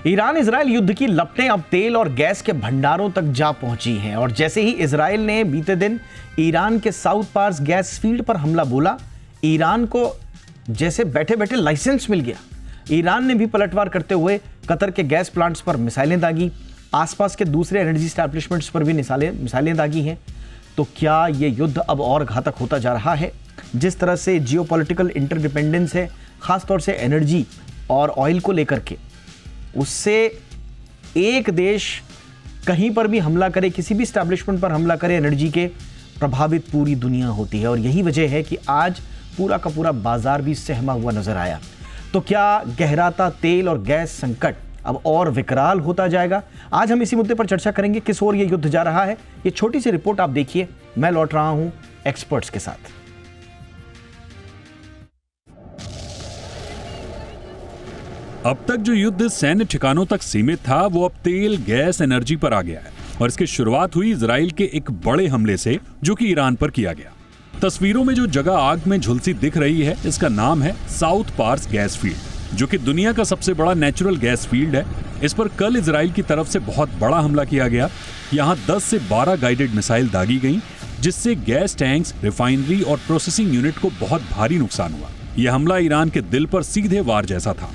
Iran Israel युद्ध की लपटें अब तेल और गैस के भंडारों तक जा पहुंची हैं और जैसे ही इजराइल ने बीते दिन ईरान के साउथ पार्स गैस फील्ड पर हमला बोला, ईरान को जैसे बैठे बैठे लाइसेंस मिल गया। ईरान ने भी पलटवार करते हुए कतर के गैस प्लांट्स पर मिसाइलें दागी, आसपास के दूसरे एनर्जी स्टैब्लिशमेंट्स पर भी मिसाइलें दागी हैं। तो क्या ये युद्ध अब और घातक होता जा रहा है? जिस तरह से जियोपॉलिटिकल इंटरडिपेंडेंस है, खासतौर से एनर्जी और ऑयल को लेकर के, उससे एक देश कहीं पर भी हमला करे, किसी भी स्टैब्लिशमेंट पर हमला करे, एनर्जी के प्रभावित पूरी दुनिया होती है। और यही वजह है कि आज पूरा का पूरा बाजार भी सहमा हुआ नजर आया। तो क्या गहराता तेल और गैस संकट अब और विकराल होता जाएगा? आज हम इसी मुद्दे पर चर्चा करेंगे, किस ओर ये युद्ध जा रहा है। ये छोटी सी रिपोर्ट आप देखिए, मैं लौट रहा हूं एक्सपर्ट्स के साथ। अब तक जो युद्ध सैन्य ठिकानों तक सीमित था, वो अब तेल, गैस, एनर्जी पर आ गया है और इसकी शुरुआत हुई इजराइल के एक बड़े हमले से, जो कि ईरान पर किया गया। तस्वीरों में जो जगह आग में झुलसी दिख रही है, इसका नाम है साउथ पार्स गैस फील्ड, जो कि दुनिया का सबसे बड़ा नेचुरल गैस फील्ड है। इस पर कल इजराइल की तरफ से बहुत बड़ा हमला किया गया। यहाँ 10 से 12 गाइडेड मिसाइल दागी गईं, जिससे गैस टैंक्स, रिफाइनरी और प्रोसेसिंग यूनिट को बहुत भारी नुकसान हुआ। यह हमला ईरान के दिल पर सीधे वार जैसा था,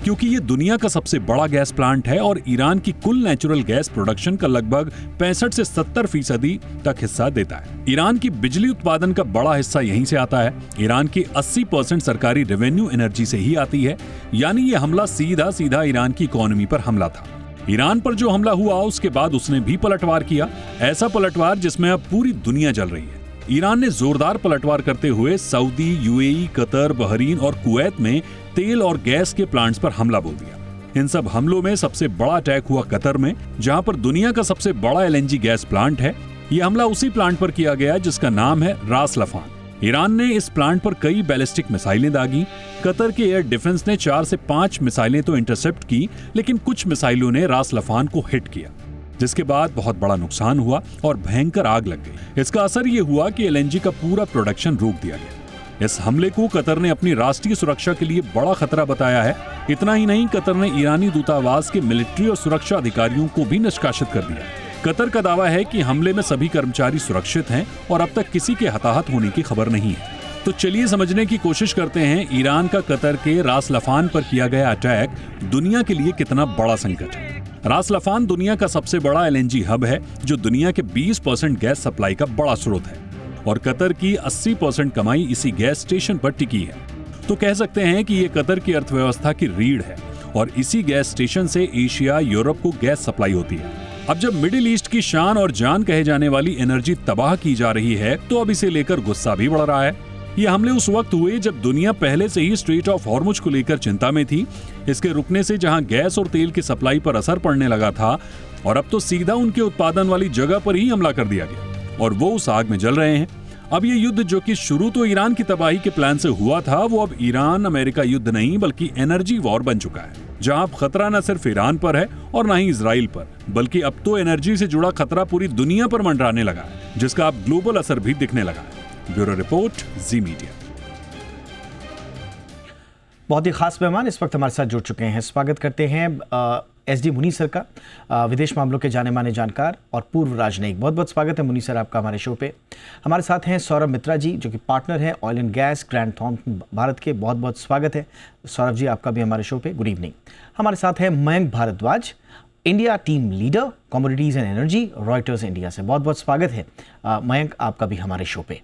क्योंकि ये दुनिया का सबसे बड़ा गैस प्लांट है और ईरान की कुल नेचुरल गैस प्रोडक्शन का लगभग 65 से 70% तक हिस्सा देता है। ईरान की बिजली उत्पादन का बड़ा हिस्सा यहीं से आता है। ईरान की 80% सरकारी रेवेन्यू एनर्जी से ही आती है, यानी ये हमला सीधा सीधा ईरान की इकोनॉमी पर हमला था। ईरान पर जो हमला हुआ, उसके बाद उसने भी पलटवार किया, ऐसा पलटवार जिसमें अब पूरी दुनिया जल रही है। ईरान ने जोरदार पलटवार करते हुए सऊदी, यूएई, कतर, बहरीन और कुवैत में तेल और गैस के प्लांट्स पर हमला बोल दिया। इन सब हमलों में सबसे बड़ा अटैक हुआ कतर में, जहां पर दुनिया का सबसे बड़ा एलएनजी गैस प्लांट है। यह हमला उसी प्लांट पर किया गया जिसका नाम है रास लफान। ईरान ने इस प्लांट पर कई बैलिस्टिक मिसाइलें दागी। कतर के एयर डिफेंस ने 4 से 5 मिसाइलें तो इंटरसेप्ट की, लेकिन कुछ मिसाइलों ने रास लफान को हिट किया, जिसके बाद बहुत बड़ा नुकसान हुआ और भयंकर आग लग गई। इसका असर ये हुआ कि एलएनजी का पूरा प्रोडक्शन रोक दिया गया। इस हमले को कतर ने अपनी राष्ट्रीय सुरक्षा के लिए बड़ा खतरा बताया है। इतना ही नहीं, कतर ने ईरानी दूतावास के मिलिट्री और सुरक्षा अधिकारियों को भी निष्कासित कर दिया। कतर का दावा है कि हमले में सभी कर्मचारी सुरक्षित हैं और अब तक किसी के हताहत होने की खबर नहीं है। तो चलिए समझने की कोशिश करते हैं, ईरान का कतर के रास लफान पर किया गया अटैक दुनिया के लिए कितना बड़ा संकट है। रास लफान दुनिया का सबसे बड़ा एलएनजी हब है, जो दुनिया के 20% गैस सप्लाई का बड़ा स्रोत है और कतर की 80% कमाई इसी गैस स्टेशन पर टिकी है। तो कह सकते हैं कि ये कतर की अर्थव्यवस्था की रीढ़ है और इसी गैस स्टेशन से एशिया, यूरोप को गैस सप्लाई होती है। अब जब मिडिल ईस्ट की शान और जान कहे जाने वाली एनर्जी तबाह की जा रही है, तो अब इसे लेकर गुस्सा भी बढ़ रहा है। ये हमले उस वक्त हुए जब दुनिया पहले से ही स्ट्रेट ऑफ हॉर्मुज को लेकर चिंता में थी। इसके रुकने से जहां गैस और तेल की सप्लाई पर असर पड़ने लगा था, और अब तो सीधा उनके उत्पादन वाली जगह पर ही हमला कर दिया गया और वो उस आग में जल रहे हैं। अब ये युद्ध, जो कि शुरू तो ईरान की तबाही के प्लान से हुआ था, वो अब ईरान अमेरिका युद्ध नहीं बल्कि एनर्जी वॉर बन चुका है, जहां अब खतरा न सिर्फ ईरान पर है और न ही इजराइल पर, बल्कि अब तो एनर्जी से जुड़ा खतरा पूरी दुनिया पर मंडराने लगा है, जिसका अब ग्लोबल असर भी दिखने लगा है। ब्यूरो रिपोर्ट, जी मीडिया। बहुत ही खास मेहमान इस वक्त हमारे साथ जुड़ चुके हैं। स्वागत करते हैं एसडी मुनी सर का, विदेश मामलों के जाने माने जानकार और पूर्व राजनयिक। बहुत बहुत स्वागत है मुनी सर आपका हमारे शो पे। हमारे साथ हैं सौरभ मित्रा जी, जो कि पार्टनर हैं oil and gas Grant Thornton Bharat के। बहुत बहुत स्वागत है सौरभ जी आपका भी हमारे शो पे। Good evening. हमारे साथ हैं Mayank Bhardwaj, India team leader commodities and energy, Reuters India से। बहुत बहुत स्वागत है मयंक आपका भी हमारे शो पे।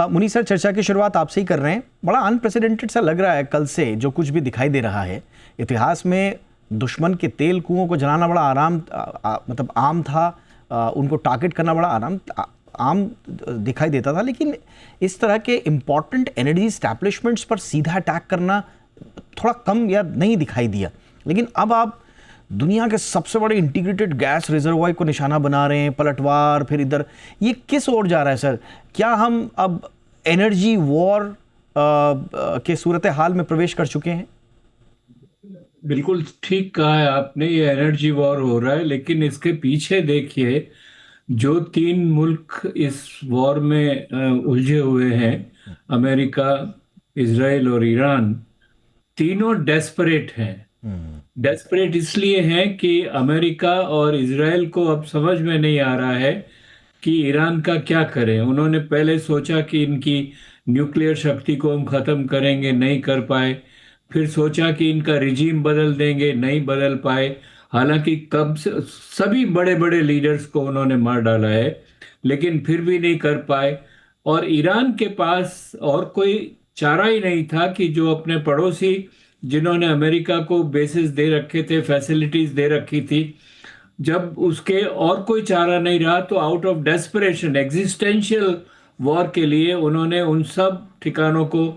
मुनी सर, चर्चा की शुरुआत आपसे ही कर रहे हैं। बड़ा अनप्रेसिडेंटेड सा लग रहा है कल से जो कुछ भी दिखाई दे रहा है। इतिहास में दुश्मन के तेल कुओं को जलाना बड़ा मतलब आम था, उनको टारगेट करना बड़ा आम दिखाई देता था, लेकिन इस तरह के इम्पॉर्टेंट एनर्जी स्टैब्लिशमेंट्स पर सीधा अटैक करना थोड़ा कम या नहीं दिखाई दिया। लेकिन अब आप दुनिया के सबसे बड़े इंटीग्रेटेड गैस रिजर्वॉयर को निशाना बना रहे हैं, पलटवार, फिर इधर। ये किस ओर जा रहा है सर? क्या हम अब एनर्जी वॉर के सूरत हाल में प्रवेश कर चुके हैं? बिल्कुल ठीक कहा है आपने, ये एनर्जी वॉर हो रहा है, लेकिन इसके पीछे देखिए, जो 3 मुल्क इस वॉर में उलझे हुए हैं, अमेरिका, इजराइल और ईरान, तीनों डेस्परेट हैं। डेस्परेट इसलिए हैं कि अमेरिका और इजराइल को अब समझ में नहीं आ रहा है कि ईरान का क्या करें। उन्होंने पहले सोचा कि इनकी न्यूक्लियर शक्ति को हम खत्म करेंगे, नहीं कर पाए। फिर सोचा कि इनका रिजीम बदल देंगे, नहीं बदल पाए। हालांकि कब से सभी बड़े बड़े लीडर्स को उन्होंने मार डाला है, लेकिन फिर भी नहीं कर पाए। और ईरान के पास और कोई चारा ही नहीं था कि जो अपने पड़ोसी, जिन्होंने अमेरिका को बेसिस दे रखे थे, फैसिलिटीज दे रखी थी, जब उसके और कोई चारा नहीं रहा तो out of desperation, existential war के लिए उन्होंने उन सब ठिकानों को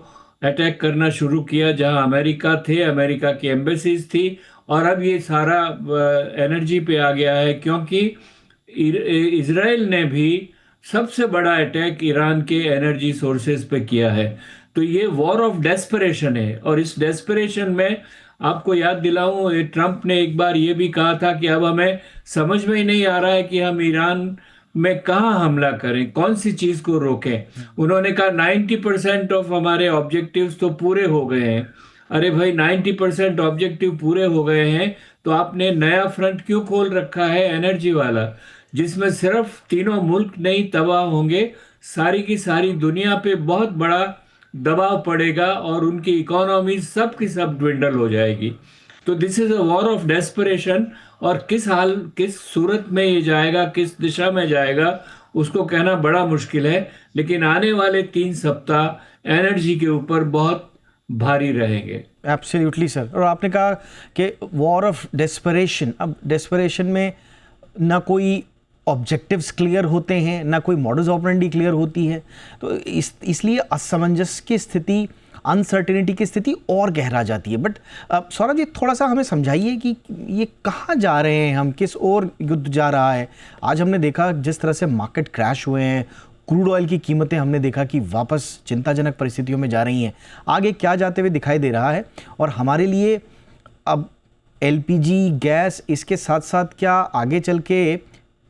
अटैक करना शुरू किया जहां अमेरिका थे, अमेरिका की एम्बेसीज थी। और अब ये सारा एनर्जी पे आ गया है, क्योंकि इजराइल ने भी सबसे बड़ा अटैक ईरान के एनर्जी सोर्सेज पे किया है। तो ये वॉर ऑफ डेस्परेशन है। और इस डेस्परेशन में आपको याद दिलाऊं, ट्रंप ने एक बार ये भी कहा था कि अब हमें समझ में ही नहीं आ रहा है कि हम ईरान में कहाँ हमला करें, कौन सी चीज को रोकें। उन्होंने कहा 90% ऑफ हमारे ऑब्जेक्टिव्स तो पूरे हो गए हैं। अरे भाई, 90% ऑब्जेक्टिव पूरे हो गए हैं तो आपने नया फ्रंट क्यों खोल रखा है, एनर्जी वाला, जिसमें सिर्फ तीनों मुल्क नहीं तबाह होंगे, सारी की सारी दुनिया पे बहुत बड़ा दबाव पड़ेगा और उनकी इकोनॉमी सब की सब ड्विंडल हो जाएगी। तो this is a war of desperation. और किस सूरत में ये जाएगा, किस दिशा में जाएगा, उसको कहना बड़ा मुश्किल है। लेकिन आने वाले 3 सप्ताह एनर्जी के ऊपर बहुत भारी रहेंगे। Absolutely sir. और आपने कहा कि वॉर ऑफ डेस्परेशन, अब डेस्परेशन में ना कोई ऑब्जेक्टिव्स क्लियर होते हैं, ना कोई मॉडल्स ऑपरेंडी क्लियर होती है, तो इसलिए असमंजस की स्थिति, अनसर्टेनिटी की स्थिति और गहरा जाती है। बट सौरभ जी, थोड़ा सा हमें समझाइए कि ये कहाँ जा रहे हैं हम, किस ओर युद्ध जा रहा है। आज हमने देखा जिस तरह से मार्केट क्रैश हुए हैं, क्रूड ऑयल की कीमतें हमने देखा कि वापस चिंताजनक परिस्थितियों में जा रही हैं। आगे क्या जाते हुए दिखाई दे रहा है, और हमारे लिए अब एलपीजी गैस, इसके साथ साथ क्या आगे चल के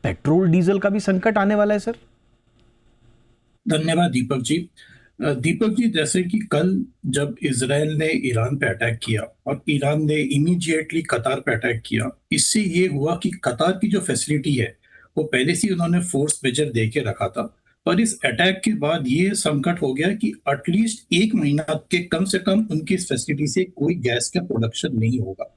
पेट्रोल डीजल का भी संकट आने वाला है सर? धन्यवाद दीपक जी। जैसे कि कल जब इजराइल ने ईरान पे अटैक किया और ईरान ने इमीडिएटली कतार पे अटैक किया, इससे ये हुआ कि कतार की जो फैसिलिटी है वो पहले से उन्होंने फोर्स मेजर दे के रखा था। पर इस अटैक के बाद ये संकट हो गया कि एटलीस्ट 1 महीना के कम से कम उनकी इस फैसिलिटी से कोई गैस का प्रोडक्शन नहीं होगा।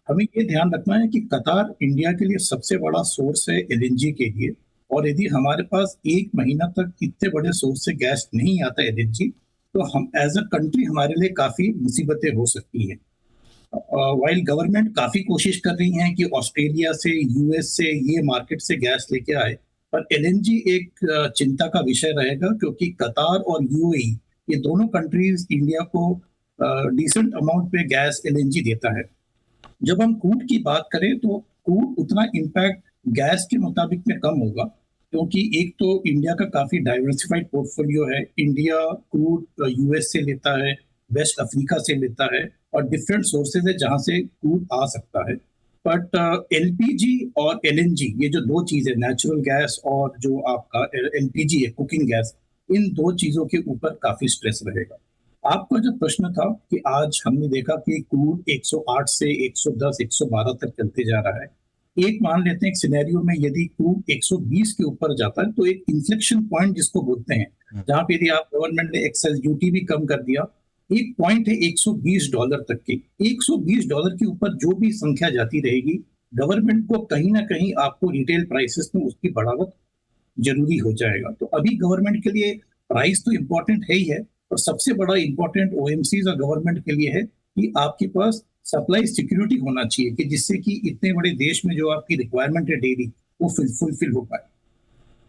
हमें ये ध्यान रखना है कि कतार इंडिया के लिए सबसे बड़ा सोर्स है एलएनजी के लिए, और यदि हमारे पास 1 महीना तक इतने बड़े सोर्स से गैस नहीं आता एलएनजी, तो हम एज अ कंट्री हमारे लिए काफी मुसीबतें हो सकती हैं। वाइल गवर्नमेंट काफी कोशिश कर रही है कि ऑस्ट्रेलिया से, यूएस से ये मार्केट से गैस लेके आए, पर एलएनजी एक चिंता का विषय रहेगा, क्योंकि कतार और यूएई ये दोनों कंट्रीज इंडिया को डिसेंट अमाउंट पे गैस एलएनजी देता है। जब हम क्रूड की बात करें तो क्रूड उतना इम्पैक्ट गैस के मुताबिक में कम होगा, क्योंकि एक तो इंडिया का काफी डाइवर्सिफाइड पोर्टफोलियो है। इंडिया क्रूड यूएस से लेता है, वेस्ट अफ्रीका से लेता है, और डिफरेंट सोर्सेज है जहां से क्रूड आ सकता है। बट एलपीजी और एलएनजी, ये जो दो चीज है, नेचुरल गैस और जो आपका एलपीजी है, कुकिंग गैस, इन दो चीजों के ऊपर काफी स्ट्रेस रहेगा। आपका जो प्रश्न था कि आज हमने देखा कि क्रूड 108 से 110, 112 तक चलते जा रहा है। एक मान लेते हैं एक सिनेरियो में यदि क्रूड 120 के ऊपर जाता है तो एक इन्फ्लेक्शन पॉइंट जिसको बोलते हैं, जहां पे यदि आप गवर्नमेंट ने एक्साइज ड्यूटी भी कम कर दिया, एक पॉइंट है $120 तक के। $120 के ऊपर जो भी संख्या जाती रहेगी, गवर्नमेंट को कहीं ना कहीं आपको रिटेल प्राइसेस में उसकी बढ़ावट जरूरी हो जाएगा। तो अभी गवर्नमेंट के लिए प्राइस तो इम्पोर्टेंट है ही है, और सबसे बड़ा इम्पोर्टेंट ओएमसीज और गवर्नमेंट के लिए है कि आपके पास सप्लाई सिक्योरिटी होना चाहिए, कि जिससे कि इतने बड़े देश में जो आपकी रिक्वायरमेंट है डेली, वो फुलफिल हो पाए।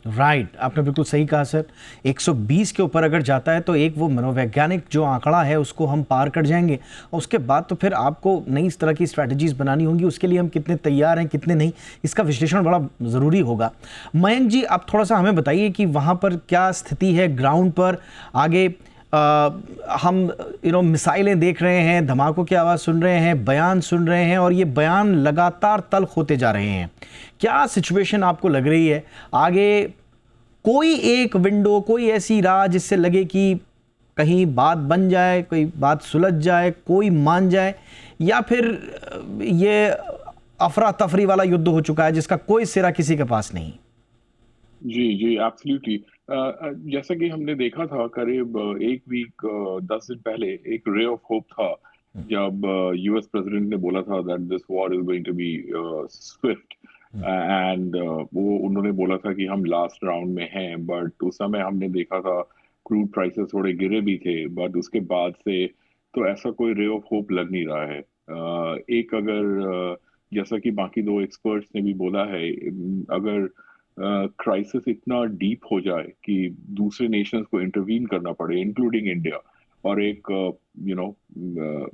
राइट, आपने बिल्कुल सही कहा सर। 120 के ऊपर अगर जाता है तो एक वो मनोवैज्ञानिक जो आंकड़ा है उसको हम पार कर जाएंगे, और उसके बाद तो फिर आपको नई इस तरह की स्ट्रैटेजीज बनानी होंगी। उसके लिए हम कितने तैयार हैं, कितने नहीं, इसका विश्लेषण बड़ा ज़रूरी होगा। मयंक जी, आप थोड़ा सा हमें बताइए कि वहाँ पर क्या स्थिति है ग्राउंड पर। आगे हम मिसाइलें देख रहे हैं, धमाकों की आवाज़ सुन रहे हैं, बयान सुन रहे हैं, और ये बयान लगातार तल्ख होते जा रहे हैं। क्या सिचुएशन आपको लग रही है आगे? कोई एक विंडो, कोई ऐसी राह जिससे लगे कि कहीं बात बन जाए, कोई बात सुलझ जाए, कोई मान जाए, या फिर ये अफरा तफरी वाला युद्ध हो चुका है जिसका कोई सिरा किसी के पास नहीं? जी जी एब्सोल्युटली। जैसा कि हमने देखा था करीब एक वीक 10 दिन पहले एक रे ऑफ होप था जब यूएस प्रेसिडेंट ने बोला था that this war is going to be swift and वो उन्होंने बोला था कि हम लास्ट राउंड में हैं, बट उस समय हमने देखा था क्रूड प्राइसेस थोड़े गिरे भी थे, बट उसके बाद से तो ऐसा कोई रे ऑफ होप लग नहीं रहा है। एक अगर जैसा कि बाकी दो एक्सपर्ट्स ने भी बोला है, अगर क्राइसिस इतना डीप हो जाए कि दूसरे नेशंस को इंटरवीन करना पड़े इंक्लूडिंग इंडिया, और एक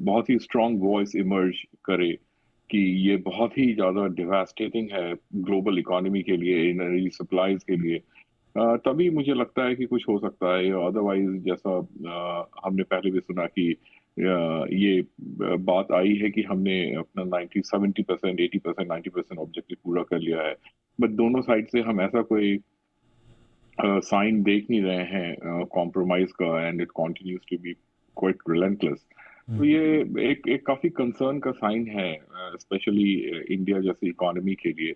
बहुत ही स्ट्रांग वॉइस इमर्ज करे कि ये बहुत ही ज्यादा डिवास्टेटिंग है ग्लोबल इकोनॉमी के लिए, एनर्जी सप्लाईज के लिए, तभी मुझे लगता है कि कुछ हो सकता है। अदरवाइज जैसा हमने पहले भी सुना कि ये बात आई है कि हमने अपना 70%, 80%, 90% ऑब्जेक्टिव पूरा कर लिया है, बट दोनों साइड से हम ऐसा कोई साइन देख नहीं रहे हैं कॉम्प्रोमाइज का, and it continues to be quite relentless. तो ये एक काफी कंसर्न का साइन है, स्पेशली इंडिया जैसी इकोनॉमी के लिए,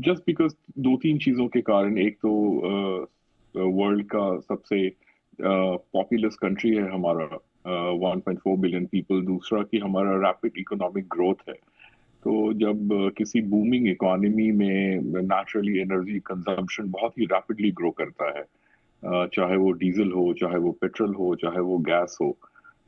जस्ट बिकॉज दो तीन चीजों के कारण। एक तो वर्ल्ड का सबसे पॉपुलस कंट्री है हमारा, 1.4 बिलियन पीपल। दूसरा कि हमारा रैपिड इकोनॉमिक ग्रोथ है, तो जब किसी बूमिंग इकोनॉमी में नेचुरली एनर्जी कंजम्पशन बहुत ही रैपिडली ग्रो करता है, चाहे वो डीजल हो, चाहे वो पेट्रोल हो, चाहे वो गैस हो,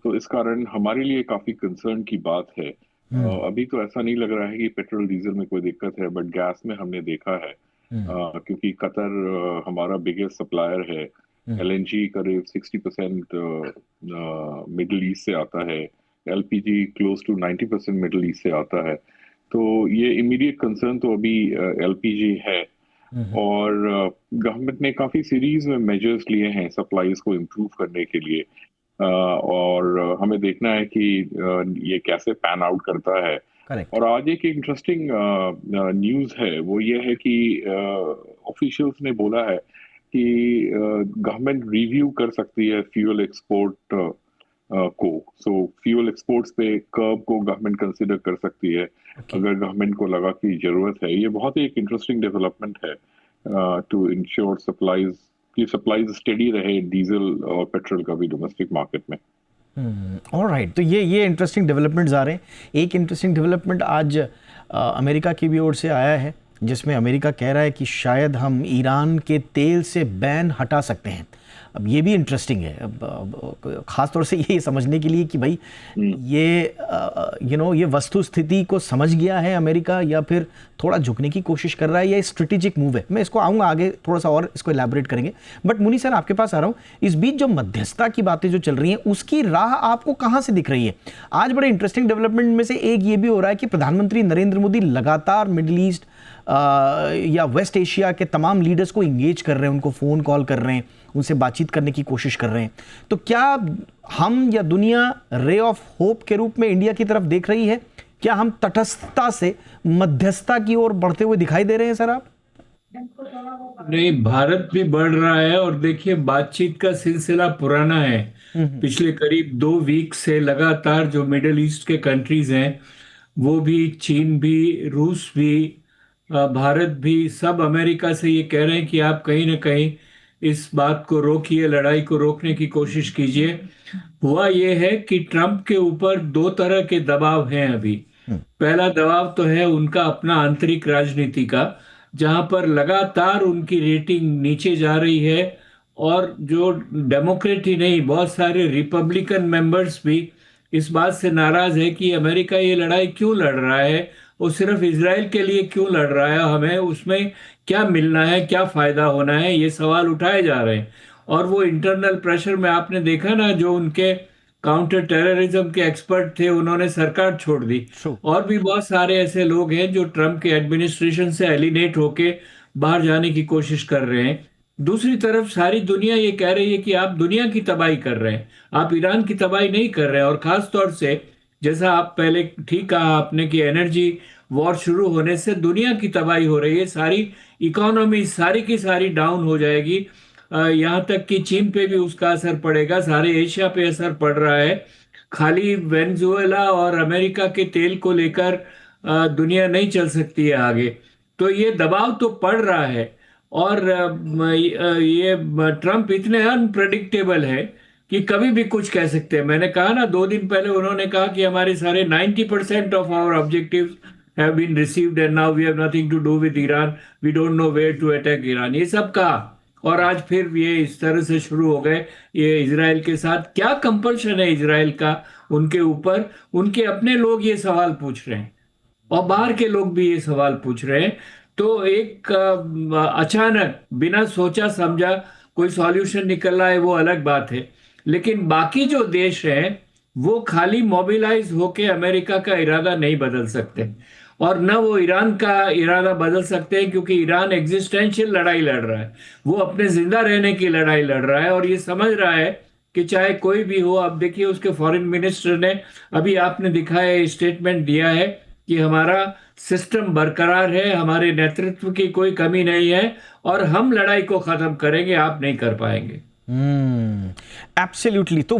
तो इस कारण हमारे लिए काफी कंसर्न की बात है। अभी तो ऐसा नहीं लग रहा है कि पेट्रोल डीजल में कोई दिक्कत है, बट गैस में हमने देखा है, क्योंकि कतर हमारा बिगेस्ट सप्लायर है। एलएनजी करीब 60% मिडिल ईस्ट से आता है, LPG close to 90% Middle East से आता है। तो ये इमीडिएट कंसर्न तो अभी एलपीजी है, और गवर्नमेंट ने काफी सीरीज में मेजर्स लिए हैं सप्लाईज को इम्प्रूव करने के लिए, और हमें देखना है कि ये कैसे पैन आउट करता है। Correct. और आज एक इंटरेस्टिंग न्यूज है, वो ये है कि ऑफिशियल्स ने बोला है कि गवर्नमेंट रिव्यू कर सकती है फ्यूल एक्सपोर्ट को। सो फ्यूल एक्सपोर्ट्स पे कर्ब को गवर्नमेंट कंसिडर कर सकती है, अगर गवर्नमेंट को लगा कि जरूरत है। ये बहुत ही एक इंटरेस्टिंग डेवलपमेंट है टू इंश्योर सप्लाईज स्टेडी रहे डीजल और पेट्रोल का भी डोमेस्टिक मार्केट में। ऑलराइट, तो ये इंटरेस्टिंग डेवलपमेंट्स आ रहे हैं। एक इंटरेस्टिंग डेवलपमेंट आज अमेरिका की भी ओर से आया है, जिसमें अमेरिका कह रहा है कि शायद हम ईरान के तेल से बैन हटा सकते हैं। अब ये भी इंटरेस्टिंग है, अब ख़ास तौर से ये समझने के लिए कि भाई ये ये वस्तु स्थिति को समझ गया है अमेरिका, या फिर थोड़ा झुकने की कोशिश कर रहा है, या स्ट्रेटेजिक मूव है। मैं इसको आऊँगा आगे, थोड़ा सा और इसको एलैबोरेट करेंगे। बट मुनी सर, आपके पास आ रहा हूँ। इस बीच जो मध्यस्थता की बातें जो चल रही हैं, उसकी राह आपको कहाँ से दिख रही है? आज बड़े इंटरेस्टिंग डेवलपमेंट में से एक ये भी हो रहा है कि प्रधानमंत्री नरेंद्र मोदी लगातार मिडिल ईस्ट या वेस्ट एशिया के तमाम लीडर्स को इंगेज कर रहे हैं, उनको फ़ोन कॉल कर रहे हैं, उनसे बातचीत करने की कोशिश कर रहे हैं। तो क्या हम या दुनिया रे ऑफ होप के रूप में इंडिया की तरफ देख रही है? क्या हम तटस्थता से मध्यस्थता की ओर बढ़ते हुए दिखाई दे रहे हैं सर आप? नहीं, भारत भी बढ़ रहा है, और देखिए बातचीत का सिलसिला पुराना है। पिछले करीब 2 वीक से लगातार जो मिडिल ईस्ट के कंट्रीज हैं, वो भी, चीन भी, रूस भी, भारत भी, सब अमेरिका से ये कह रहे हैं कि आप कहीं ना कहीं इस बात को रोकिए, लड़ाई को रोकने की कोशिश कीजिए। हुआ ये है कि ट्रंप के ऊपर 2 तरह के दबाव हैं अभी। पहला दबाव तो है उनका अपना आंतरिक राजनीति का, जहां पर लगातार उनकी रेटिंग नीचे जा रही है, और जो डेमोक्रेट ही नहीं, बहुत सारे रिपब्लिकन मेंबर्स भी इस बात से नाराज है कि अमेरिका ये लड़ाई क्यों लड़ रहा है, वो सिर्फ इजराइल के लिए क्यों लड़ रहा है, हमें उसमें क्या मिलना है, क्या फायदा होना है, ये सवाल उठाए जा रहे हैं। और वो इंटरनल प्रेशर में आपने देखा ना, जो उनके काउंटर टेररिज्म के एक्सपर्ट थे, उन्होंने सरकार छोड़ दी। और भी बहुत सारे ऐसे लोग हैं जो ट्रंप के एडमिनिस्ट्रेशन से एलिनेट होके बाहर जाने की कोशिश कर रहे हैं। दूसरी तरफ सारी दुनिया ये कह रही है कि आप दुनिया की तबाही कर रहे हैं, आप ईरान की तबाही नहीं कर रहे हैं। और खास तौर से, जैसा आप पहले ठीक कहा आपने कि एनर्जी वॉर शुरू होने से दुनिया की तबाही हो रही है, सारी इकोनॉमी सारी की सारी डाउन हो जाएगी। यहाँ तक कि चीन पे भी उसका असर पड़ेगा, सारे एशिया पे असर पड़ रहा है। खाली वेनेजुएला और अमेरिका के तेल को लेकर दुनिया नहीं चल सकती है आगे। तो ये दबाव तो पड़ रहा है। और ये ट्रम्प इतने अनप्रेडिक्टेबल है कि कभी भी कुछ कह सकते हैं। मैंने कहा ना, 2 दिन पहले उन्होंने कहा कि हमारे सारे 90% of our objectives have been received and now we have nothing to do with Iran. We don't know where to attack Iran. ये सब कहा। और आज फिर ये इस तरह से शुरू हो गए ये इजराइल के साथ। क्या कंपल्शन है इजराइल का उनके ऊपर? उनके अपने लोग ये सवाल पूछ रहे हैं और बाहर के लोग भी ये सवाल पूछ रहे हैं। तो एक अचानक बिना सोचा समझा कोई सॉल्यूशन निकल रहा है, वो अलग बात है। लेकिन बाकी जो देश हैं वो खाली मोबिलाइज होके अमेरिका का इरादा नहीं बदल सकते और न वो ईरान का इरादा बदल सकते हैं, क्योंकि ईरान एग्जिस्टेंशियल लड़ाई लड़ रहा है। वो अपने जिंदा रहने की लड़ाई लड़ रहा है और ये समझ रहा है कि चाहे कोई भी हो। अब देखिए उसके फॉरेन मिनिस्टर ने अभी आपने दिखाया स्टेटमेंट दिया है कि हमारा सिस्टम बरकरार है, हमारे नेतृत्व की कोई कमी नहीं है और हम लड़ाई को खत्म करेंगे, आप नहीं कर पाएंगे। एब्सोल्युटली। तो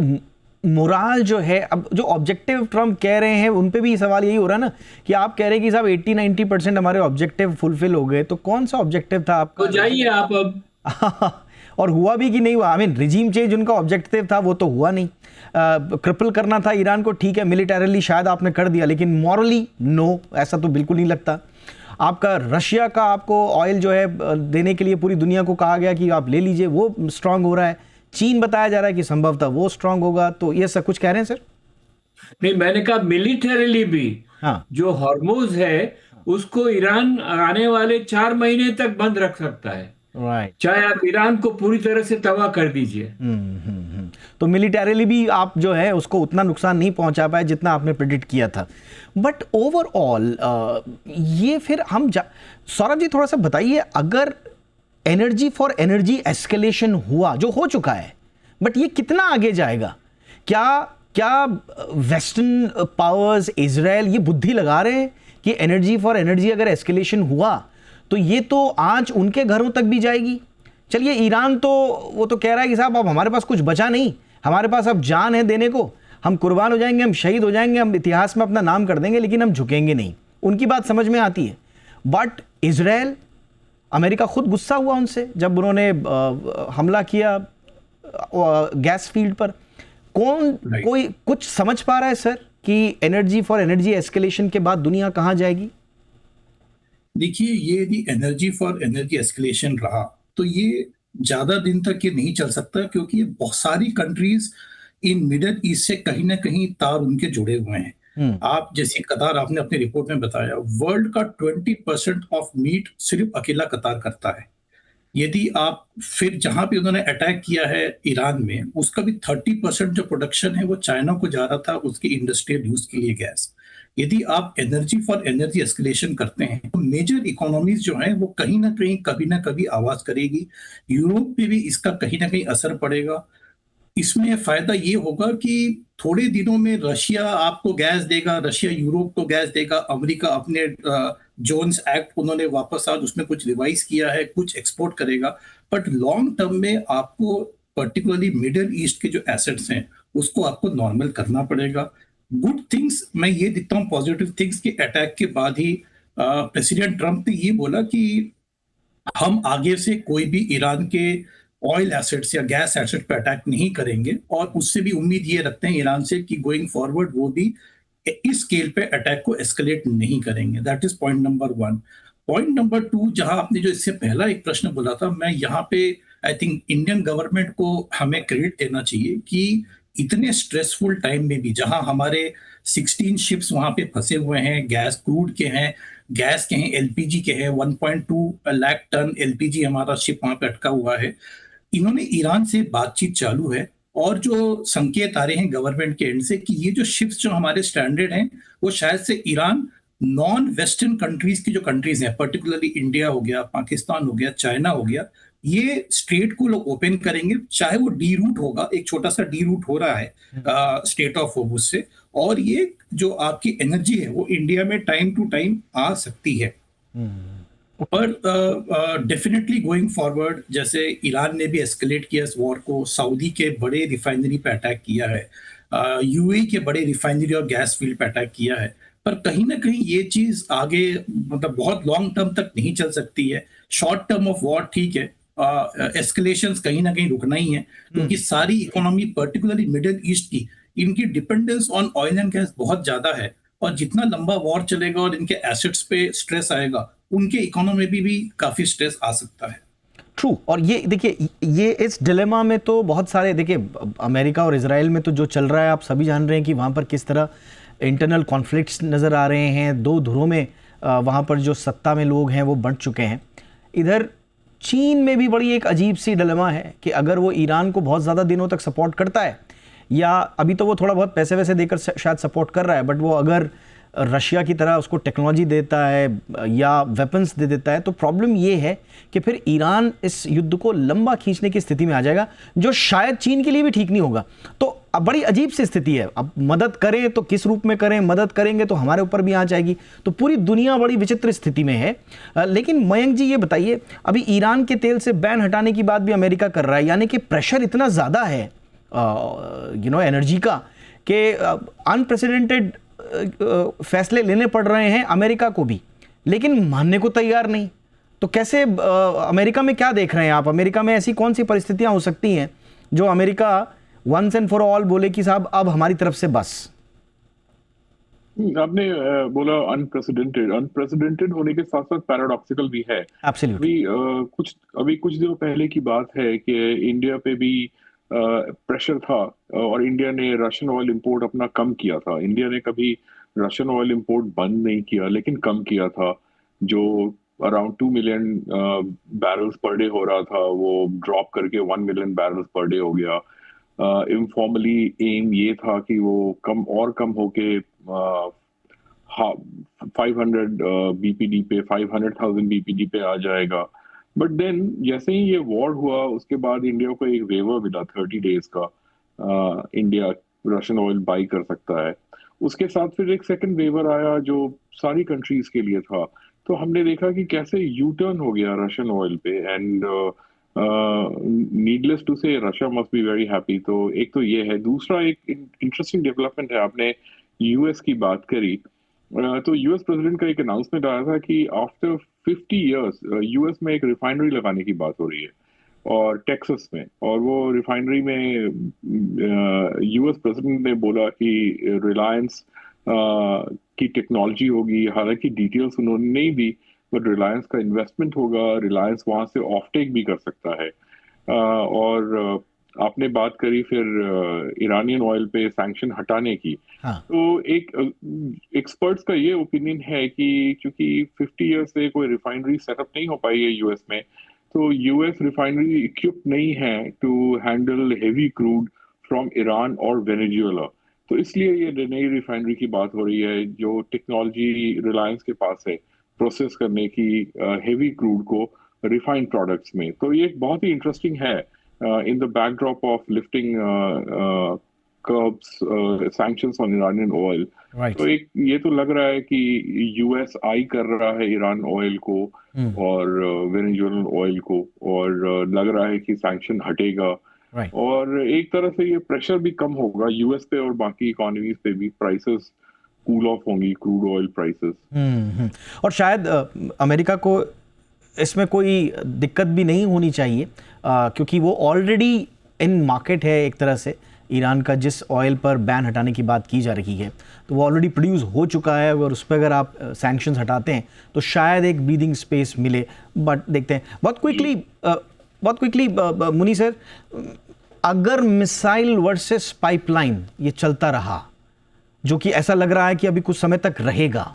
मोराल जो है, अब जो ऑब्जेक्टिव ट्रम्प कह रहे हैं उन पे भी सवाल यही हो रहा है ना कि आप कह रहे हैं कि साहब 80-90% हमारे ऑब्जेक्टिव फुलफिल हो गए, तो कौन सा ऑब्जेक्टिव था आपका? तो जाइए आप अब। और हुआ भी कि नहीं हुआ? आई मीन रिजीम चेंज उनका ऑब्जेक्टिव था, वो तो हुआ नहीं। क्रिपल करना था ईरान को, ठीक है, मिलिटरीली शायद आपने कर दिया, लेकिन मॉरली नो, ऐसा तो बिल्कुल नहीं लगता। आपका रशिया का आपको ऑयल जो है देने के लिए पूरी दुनिया को कहा गया कि आप ले लीजिए, वो स्ट्रांग हो रहा है। चीन बताया जा रहा है कि संभवतः वो स्ट्रांग होगा। तो ये सब कुछ कह रहे हैं सर? नहीं, मैंने कहा मिलिटरीली भी। हाँ, जो हॉर्मुज है उसको ईरान आने वाले 4 महीने तक बंद रख सकता है, राइट। चाहे आप ईरान को पूरी तरह से तबाह कर दीजिए। तो मिलिटरीली भी आप जो है उसको उतना नुकसान नहीं पहुंचा पाए जितना आपने प्रेडिक्ट किया था। बट ओवरऑल ये फिर हम सौरभ जी थोड़ा सा बताइए, अगर एनर्जी फॉर एनर्जी एस्केलेशन हुआ, जो हो चुका है, बट ये कितना आगे जाएगा? क्या वेस्टर्न पावर्स, इजराइल ये बुद्धि लगा रहे हैं कि एनर्जी फॉर एनर्जी अगर एस्केलेशन हुआ तो ये तो आंच उनके घरों तक भी जाएगी? चलिए ईरान तो वो तो कह रहा है कि साहब अब हमारे पास कुछ बचा नहीं, हमारे पास अब जान है देने को, हम कुर्बान हो जाएंगे, हम शहीद हो जाएंगे, हम इतिहास में अपना नाम कर देंगे, लेकिन हम झुकेंगे नहीं। उनकी बात समझ में आती है। बट इजराइल, अमेरिका खुद गुस्सा हुआ उनसे जब उन्होंने हमला किया गैस फील्ड पर। कोई कुछ समझ पा रहा है सर कि एनर्जी फॉर एनर्जी एस्केलेशन के बाद दुनिया कहां जाएगी? देखिए, ये यदि एनर्जी फॉर एनर्जी एस्केलेशन रहा तो ये ज्यादा दिन तक ये नहीं चल सकता, क्योंकि ये बहुत सारी कंट्रीज इन मिडिल ईस्ट से कहीं ना कहीं तार उनके जुड़े हुए हैं। आप जैसे कतार, आपने अपनी रिपोर्ट में बताया, वर्ल्ड का 20% ऑफ मीट सिर्फ अकेला कतार करता है। यदि आप फिर जहां पे उन्होंने अटैक किया है ईरान में, उसका भी 30% जो प्रोडक्शन है वो चाइना को जा रहा था उसकी इंडस्ट्रियल यूज के लिए गैस। यदि आप एनर्जी फॉर एनर्जी एस्केलेशन करते हैं तो मेजर इकोनॉमीज जो हैं वो कहीं ना कभी आवाज करेगी। यूरोप पे भी इसका कहीं ना कहीं असर पड़ेगा। इसमें फायदा ये होगा कि थोड़े दिनों में रशिया आपको गैस देगा, रशिया यूरोप को गैस देगा, अमेरिका अपने जोन्स एक्ट उन्होंने वापस आज उसमें कुछ रिवाइज किया है, कुछ एक्सपोर्ट करेगा। बट लॉन्ग टर्म में आपको पर्टिकुलरली मिडिल ईस्ट के जो एसेट्स हैं उसको आपको नॉर्मल करना पड़ेगा। गुड थिंग्स मैं ये देखता हूँ, पॉजिटिव थिंग्स के अटैक के बाद ही प्रेसिडेंट ट्रम्प ने ये बोला कि हम आगे से कोई भी ईरान के ऑयल एसेट्स या गैस एसेट पे अटैक नहीं करेंगे, और उससे भी उम्मीद ये रखते हैं ईरान से कि गोइंग फॉरवर्ड वो भी इस स्केल पे अटैक को एस्केलेट नहीं करेंगे। That is point number 1। Point number 2, जहां आपने जो इससे पहला एक प्रश्न बोला था, मैं यहाँ पे आई थिंक इंडियन गवर्नमेंट को हमें क्रेडिट देना चाहिए कि इतने स्ट्रेसफुल टाइम में भी, जहां हमारे 16 शिप्स वहां पे फंसे हुए हैं, गैस क्रूड के हैं, गैस के हैं, एलपीजी के हैं, 1.2 लाख टन एलपीजी हमारा शिप वहां पे अटका हुआ है। इन्होंने ईरान से बातचीत चालू है और जो संकेत आ रहे हैं गवर्नमेंट के एंड से कि ये जो शिप्स जो हमारे स्टैंडर्ड हैं वो शायद से ईरान नॉन वेस्टर्न कंट्रीज की जो कंट्रीज हैं, पर्टिकुलरली इंडिया हो गया, पाकिस्तान हो गया, चाइना हो गया, ये स्ट्रेट को लोग ओपन करेंगे, चाहे वो डी रूट होगा, एक छोटा सा डी रूट हो रहा है स्टेट ऑफ होर्मुज से, और ये जो आपकी एनर्जी है वो इंडिया में टाइम टू टाइम आ सकती है। और डेफिनेटली गोइंग फॉरवर्ड, जैसे ईरान ने भी एस्केलेट किया इस वॉर को, सऊदी के बड़े रिफाइनरी पे अटैक किया है, यूएई के बड़े रिफाइनरी और गैस फील्ड पे अटैक किया है, पर कहीं ना कहीं ये चीज आगे मतलब बहुत लॉन्ग टर्म तक नहीं चल सकती है। शॉर्ट टर्म ऑफ वॉर ठीक है, एस्केलेशंस कहीं ना कहीं रुकना ही है, क्योंकि सारी इकोनॉमी पर्टिकुलरली मिडिल ईस्ट की, इनकी dependence on oil and gas बहुत ज्यादा है, और जितना लंबा वॉर चलेगा और इनके एसेट्स पे स्ट्रेस आएगा, उनके इकोनॉमी में भी काफी स्ट्रेस आ सकता है। ट्रू। और ये देखिए, ये इस डिलेमा में तो बहुत सारे, देखिए अमेरिका और इजराइल में तो जो चल रहा है आप सभी जान रहे हैं कि वहाँ पर किस तरह इंटरनल कॉन्फ्लिक्ट्स नज़र आ रहे हैं। दो धुरों में वहाँ पर जो सत्ता में लोग हैं वो बंट चुके हैं। इधर चीन में भी बड़ी एक अजीब सी डिलेमा है कि अगर वो ईरान को बहुत ज़्यादा दिनों तक सपोर्ट करता है, या अभी तो वो थोड़ा बहुत पैसे वैसे देकर शायद सपोर्ट कर रहा है, बट वो अगर रशिया की तरह उसको टेक्नोलॉजी देता है या वेपन्स दे देता है, तो प्रॉब्लम ये है कि फिर ईरान इस युद्ध को लंबा खींचने की स्थिति में आ जाएगा, जो शायद चीन के लिए भी ठीक नहीं होगा। तो अब बड़ी अजीब सी स्थिति है। अब मदद करें तो किस रूप में करें, मदद करेंगे तो हमारे ऊपर भी आ जाएगी, तो पूरी दुनिया बड़ी विचित्र स्थिति में है। लेकिन मयंक जी ये बताइए, अभी ईरान के तेल से बैन हटाने की बात भी अमेरिका कर रहा है, यानी कि प्रेशर इतना ज़्यादा है एनर्जी का कि अनप्रेसिडेंटेड फैसले लेने पड़ रहे हैं अमेरिका को भी, लेकिन मानने को तैयार नहीं। तो कैसे अमेरिका में क्या देख रहे हैं आप? अमेरिका में ऐसी कौन सी परिस्थितियां हो सकती हैं जो America once and for all बोले कि साहब अब हमारी तरफ से बस? आपने बोला अनप्रेसिडेंटेड होने के साथ साथ पैराडॉक्सिकल भी है। एब्सोल्युटली। अभी कुछ दिनों पहले की बात है कि इंडिया पे भी प्रेशर था और इंडिया ने रशियन ऑयल इंपोर्ट अपना कम किया था। इंडिया ने कभी रशियन ऑयल इंपोर्ट बंद नहीं किया, लेकिन कम किया था। जो around 2 million barrels per day हो रहा था, वो ड्रॉप करके 1 मिलियन बैरल्स पर डे हो गया। इनफॉर्मली एम ये था कि वो कम होके 500 बीपीडी पे 500,000 बीपीडी पे आ जाएगा। बट देन जैसे ही ये वॉर हुआ, उसके बाद इंडिया को एक वेवर मिला 30 डेज का, इंडिया रशियन ऑयल बाई कर सकता है। उसके साथ फिर एक सेकंड वेवर आया जो सारी कंट्रीज के लिए था। तो हमने देखा कि कैसे यू टर्न हो गया रशियन ऑयल पे, एंड नीडलेस टू से Russia must be very happy. तो एक तो ये है। दूसरा एक इंटरेस्टिंग डेवलपमेंट है, आपने यूएस की बात करी, तो यूएस प्रेसिडेंट का एक अनाउंसमेंट आया था कि आफ्टर 50 इयर्स यूएस में एक रिफाइनरी लगाने की बात हो रही है, और टेक्सास में। और वो रिफाइनरी में यूएस प्रेसिडेंट ने बोला कि रिलायंस की टेक्नोलॉजी होगी। हालांकि डिटेल्स उन्होंने नहीं दी, बट रिलायंस का इन्वेस्टमेंट होगा, रिलायंस वहां से ऑफ टेक भी कर सकता है। और आपने बात करी फिर इरानियन ऑयल पे सैंक्शन हटाने की। हाँ। तो एक एक्सपर्ट्स का ये ओपिनियन है कि क्योंकि 50 ईयर्स से कोई रिफाइनरी सेटअप नहीं हो पाई है यूएस में, तो यूएस रिफाइनरी इक्विप नहीं है to handle heavy crude from Iran और वेनेजुएला। तो इसलिए ये नई रिफाइनरी की बात हो रही है, जो टेक्नोलॉजी रिलायंस के पास है प्रोसेस करने की हेवी क्रूड को रिफाइंड प्रोडक्ट्स में। तो ये बहुत ही इंटरेस्टिंग है in the backdrop of lifting curbs sanctions on Iranian oil. Right. तो एक ये तो लग रहा है कि यूएस आई कर रहा है ईरान ऑयल को और वेनेजुएलन ऑयल को, और लग रहा है कि सैंक्शन हटेगा। Right. और एक तरह से ये प्रेशर भी कम होगा यूएस पे, और बाकी इकोनॉमीज पे भी प्राइसेस कूल ऑफ होंगी, क्रूड ऑयल प्राइसेस। और शायद अमेरिका को इसमें कोई दिक्कत भी नहीं होनी चाहिए, क्योंकि वो ऑलरेडी इन मार्केट है एक तरह से। ईरान का जिस ऑयल पर बैन हटाने की बात की जा रही है, तो वो ऑलरेडी प्रोड्यूस हो चुका है, और उस पर अगर आप सैंक्शंस हटाते हैं तो शायद एक ब्रीदिंग स्पेस मिले। बट देखते हैं बहुत क्विकली मुनी सर, अगर मिसाइल वर्सेस पाइपलाइन ये चलता रहा, जो कि ऐसा लग रहा है कि अभी कुछ समय तक रहेगा,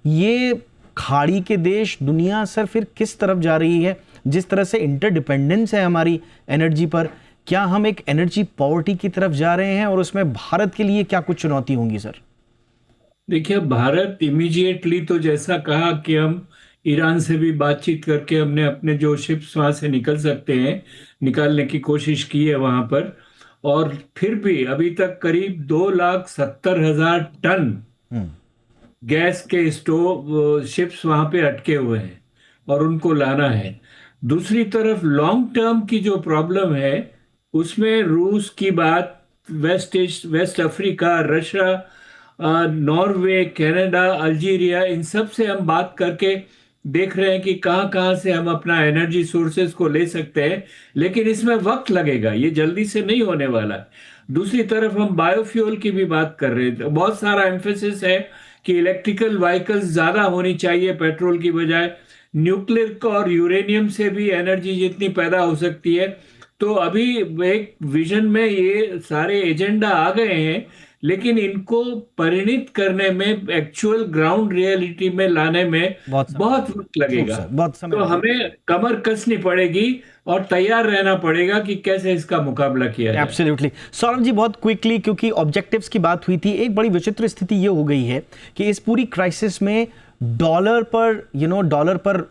ये खाड़ी के देश, दुनिया सर फिर किस तरफ जा रही है? जिस तरह से इंटरडिपेंडेंस है हमारी एनर्जी पर, क्या हम एक एनर्जी पॉवर्टी की तरफ जा रहे हैं? और उसमें भारत के लिए क्या कुछ चुनौती होंगी सर? देखिए, भारत इमीडिएटली तो जैसा कहा कि हम ईरान से भी बातचीत करके हमने अपने जो शिप्स वहां से निकल सकते हैं, निकालने की कोशिश की है वहां पर। और फिर भी अभी तक करीब 2,70,000 टन गैस के स्टोव शिप्स वहां पे अटके हुए हैं, और उनको लाना है। दूसरी तरफ लॉन्ग टर्म की जो प्रॉब्लम है उसमें रूस की बात, West Africa, Russia, Norway, Canada, Algeria, इन सब से हम बात करके देख रहे हैं कि कहाँ कहाँ से हम अपना एनर्जी सोर्सेज को ले सकते हैं, लेकिन इसमें वक्त लगेगा, ये जल्दी से नहीं होने वाला है। दूसरी तरफ हम बायोफ्यूल की भी बात कर रहे हैं, बहुत सारा एम्फेसिस है कि इलेक्ट्रिकल व्हीकल्स ज़्यादा होनी चाहिए पेट्रोल की बजाय। न्यूक्लियर और यूरेनियम से भी एनर्जी जितनी पैदा हो सकती है। तो अभी एक विजन में ये सारे एजेंडा आ गए हैं, लेकिन इनको परिणित करने में, एक्चुअल ग्राउंड रियलिटी में लाने में बहुत वक्त लगेगा। बहुत समय तो हमें कमर कसनी पड़ेगी और तैयार रहना पड़ेगा कि कैसे इसका मुकाबला किया जाए। एब्सोल्युटली। सौरभ जी, बहुत क्विकली, क्योंकि ऑब्जेक्टिव्स की बात हुई थी, एक बड़ी विचित्र स्थिति ये हो गई है कि इस पूरी क्राइसिस में डॉलर पर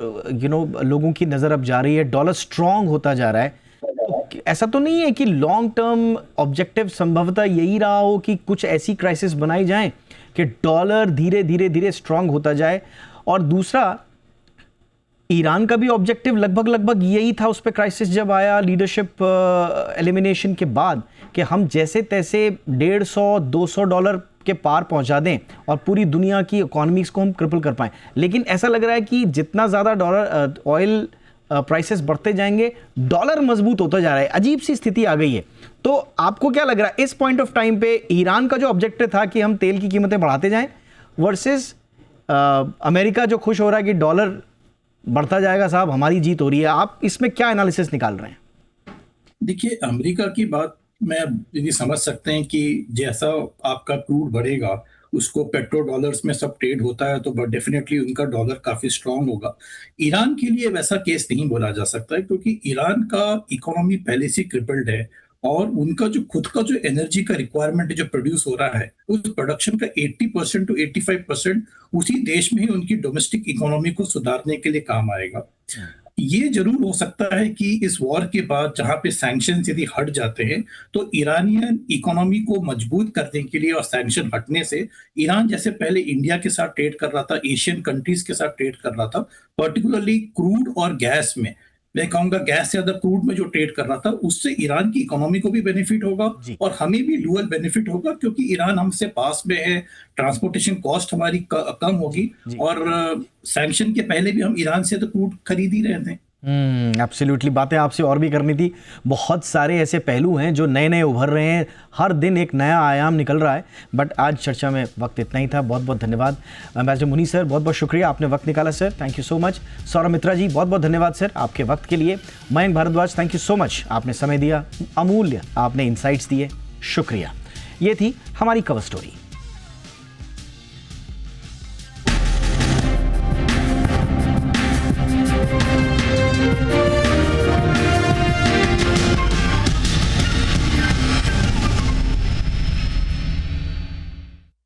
लोगों की नजर अब जा रही है, डॉलर स्ट्रांग होता जा रहा है। तो ऐसा तो नहीं है कि लॉन्ग टर्म ऑब्जेक्टिव संभवतः यही रहा हो कि कुछ ऐसी क्राइसिस बनाई जाए कि डॉलर धीरे धीरे स्ट्रांग होता जाए? और दूसरा, ईरान का भी ऑब्जेक्टिव लगभग यही था उस पर क्राइसिस जब आया लीडरशिप एलिमिनेशन के बाद, कि हम जैसे तैसे $150-200 के पार पहुंचा दें और पूरी दुनिया की इकोनॉमीज को हम क्रिपल कर पाएं। लेकिन ऐसा लग रहा है कि जितना ज़्यादा डॉलर ऑयल प्राइसेस बढ़ते जाएंगे, डॉलर मजबूत होता जा रहा है। अजीब सी स्थिति आ गई है। तो आपको क्या लग रहा है इस पॉइंट ऑफ टाइम पे, ईरान का जो ऑब्जेक्टिव था कि हम तेल की कीमतें बढ़ाते जाएं, वर्सेस अमेरिका जो खुश हो रहा है कि डॉलर बढ़ता जाएगा, साहब हमारी जीत हो रही है, आप इसमें क्या एनालिसिस निकाल रहे हैं? देखिए, अमेरिका की बात मैं यदि समझ सकते हैं कि जैसा आपका क्रूड बढ़ेगा उसको पेट्रो डॉलर्स में सब ट्रेड होता है, तो डेफिनेटली उनका डॉलर काफी स्ट्रांग होगा। ईरान के लिए वैसा केस नहीं बोला जा सकता है, क्योंकि ईरान का इकोनॉमी पहले से क्रिपल्ड है और उनका जो खुद का जो एनर्जी का रिक्वायरमेंट जो प्रोड्यूस हो रहा है, उस प्रोडक्शन का 80% to 85% उसी देश में ही उनकी डोमेस्टिक इकोनॉमी को सुधारने के लिए काम आएगा। ये जरूर हो सकता है कि इस वॉर के बाद जहां पे सैंक्शन यदि हट जाते हैं, तो ईरानियन इकोनॉमी को मजबूत करने के लिए और सैंक्शन हटने से, ईरान जैसे पहले इंडिया के साथ ट्रेड कर रहा था, एशियन कंट्रीज के साथ ट्रेड कर रहा था, पर्टिकुलरली क्रूड और गैस में, मैं कहूंगा गैस से ज्यादा क्रूड में जो ट्रेड कर रहा था, उससे ईरान की इकोनॉमी को भी बेनिफिट होगा और हमें भी डुअल बेनिफिट होगा, क्योंकि ईरान हमसे पास में है, ट्रांसपोर्टेशन कॉस्ट हमारी कम होगी और सैंक्शन के पहले भी हम ईरान से तो क्रूड खरीद ही रहे थे। एब्सोल्युटली। बातें आपसे और भी करनी थी, बहुत सारे ऐसे पहलू हैं जो नए नए उभर रहे हैं, हर दिन एक नया आयाम निकल रहा है, बट आज चर्चा में वक्त इतना ही था। बहुत बहुत धन्यवाद एम्बेसडर मुनी सर, बहुत बहुत शुक्रिया, आपने वक्त निकाला sir, thank you so much. Saurabh Mitra ji, बहुत बहुत धन्यवाद सर आपके वक्त के लिए। Mayank Bhardwaj, thank you so much, आपने समय दिया, अमूल्य आपने इंसाइट्स दिए, शुक्रिया। ये थी हमारी कवर स्टोरी।